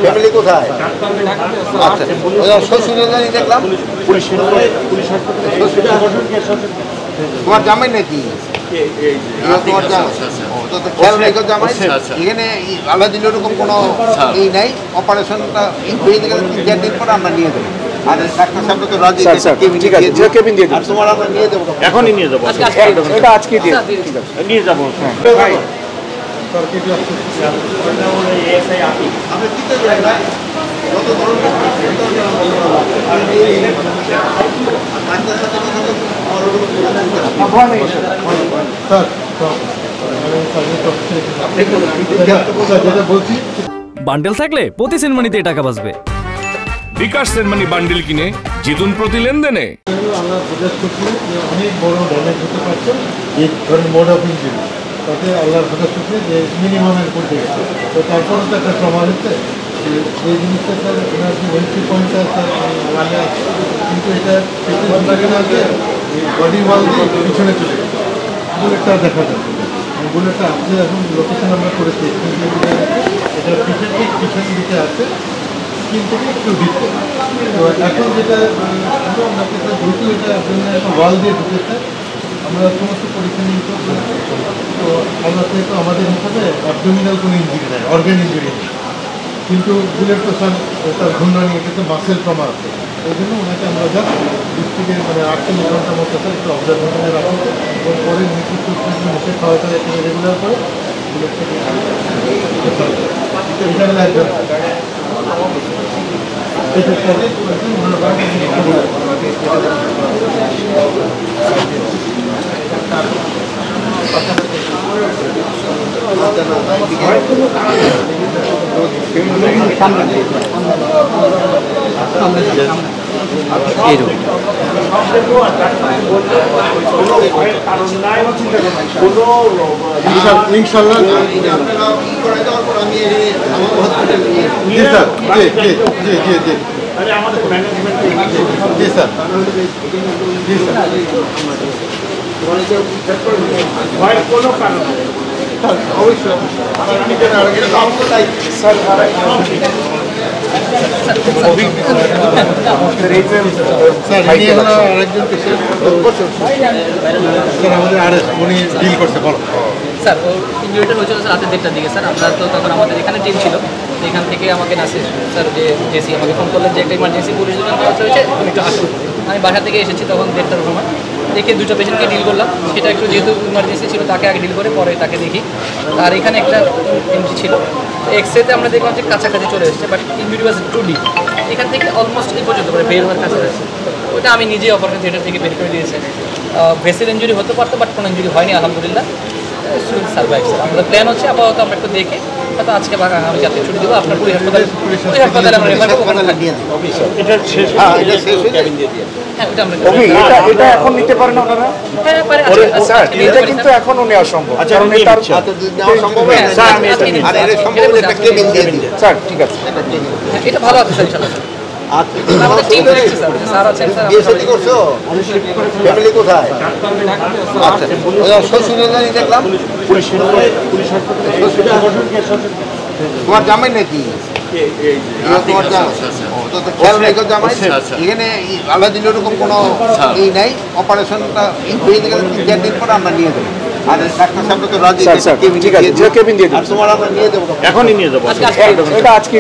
Family কোথায়? আচ্ছা, শ্বশুরের দেখলাম তোমার জামাই নাকি? তোমার খেয়াল রেখো জামাই, এখানে আল্লাহ দিল এরকম কোনো ই নাই। অপারেশনটা হয়ে গেলে 3-4 দিন পরে আমরা নিয়ে দেবো। আর ডাক্তার সাহেব তো রাজি, কেবিন দিয়ে দেবো। তোমার আমরা নিয়ে দেবো, এখনই নিয়ে দেবো। এটা আজকে দিয়ে নিয়ে যাবো। বান্ডেল থাকলে প্রতি সেনমানিতে টাকা বাঁচবে। বিকাশ সেনমানি বান্ডেল কিনে জিতুন প্রতি লেনদেনে। আমরা প্রয়াস করছি যে অনেক বড় ড্যামেজ হতে পারছে এই ধরনের মোড অফ ইঞ্জুরি, তাতে আল্লাহর প্রয়াস করছে যে মিনিমামের করতে গেছে। তো তারপরে তো একটা প্রমাণ হচ্ছে সেই জিনিসটা স্যার ওনার যে এন্ট্রি পয়েন্টটা স্যার মানে আছে, কিন্তু এটা বডি ওয়াল দিয়ে পিছনে চলে গেছে। বুলেটটা দেখা যাচ্ছে, বুলেটটা আছে এখন লোকেশন আমরা করেছি। এটা পিছন ঠিক পিছন দিকে আছে, স্কিন থেকে একটু দিচ্ছে। তো এখন যেটা আপনাকে দ্রুত এটা একটা ওয়াল দিয়ে ঢুকেছে। আমরা সমস্ত পরীক্ষা নিয়ে করছি। তো আমরা তো আমাদের হিসাবে অ্যাবডোমিনাল কোনো ইঞ্জুরি নেই, অর্গান ইঞ্জুরি নেই, কিন্তু বুলেট তো স্যার তার ঘূর্ণানি, এটাতে মাসেল ট্রমা আছে। ওই জন্য ওনাকে আমরা জাস্ট ডিস্ট্রিক্টে মানে 48 ঘন্টার মতো স্যার একটু অবজারভেশনে রাখি। এবং পরে মুখে খাওয়া খাওয়া এখানে রেগুলার করে বুলেটটাকে এটা লাগবে। ইনশাল্লাহ জি স্যার, জি স্যার, অবশ্যই আমাদের আরএস উনি ডিল করছে। বলো স্যার, ওর ইঞ্জুরিটা হয়েছিল স্যার রাতে 1:30টার দিকে। স্যার আমরা তো তখন আমাদের এখানে টিম ছিল, এখান থেকে আমাকে নাসির স্যার যে জেসি আমাকে ফোন করলেন যে একটা ইমার্জেন্সি পুলিশ দুজন হয়েছে, তুমি একটু আসুন। আমি বাসা থেকে এসেছি তখন 1:30টার সময়, দেখে দুটো পেশেন্টকে ডিল করলাম। সেটা একটু যেহেতু ইমার্জেন্সি ছিল তাকে আগে ডিল করে পরে তাকে দেখি। আর এখানে একটা এন্ট্রি ছিল, এক্সরেতে আমরা দেখলাম যে কাছাকাছি চলে এসেছে, but injury was too deep. এখান থেকে অলমোস্ট এই পর্যন্ত মানে বের হওয়ার কাছাকাছি। ওইটা আমি নিজেই অপারেশন থিয়েটার থেকে বের করে দিয়েছি। ভেসেল ইঞ্জুরি হতে পারতো, বাট কোনো ইঞ্জুরি হয়নি আলহামদুলিল্লাহ। Survive sir. আমাদের প্ল্যান হচ্ছে আপাতত আমরা একটু দেখে হয়তো আজকে বা আমি জাতীয় ছুটি দেবো। আপনার পুরী হাসপাতালে আমরা রেফার করবো, ওখানে দিয়ে দেবো। এটা এখন নিতে পারেন আপনারা? হ্যাঁ পারে। এটা কিন্তু এখনো নেওয়া সম্ভব। কারণ এটা নেওয়া সম্ভব না স্যার। আমি এটা নিই। আর এর সম্ভব হলে একটা কেবিন দিয়ে দিন স্যার। ঠিক আছে, এটা ভালো আছে স্যার ইনশাআল্লাহ। আমাদের টিম দেখছে স্যার, স্যার আছেন স্যার। বিয়ে করছো? ফ্যামিলি কোথায়? আচ্ছা, শ্বশুরের দেখলাম তোমার জামাই নাকি? তোমার খেয়াল রেখো জামাই, এখানে আল্লাহ দিল এরকম কোনো ই নাই। অপারেশনটা হয়ে গেলে 3-4 দিন পরে আমরা নিয়ে দেবো। আর ডাক্তার সাহেব তো রাজি, কেবিন দিয়ে দেবো। তোমার আমরা নিয়ে দেবো, এখনই নিয়ে দেবো। এটা আজকে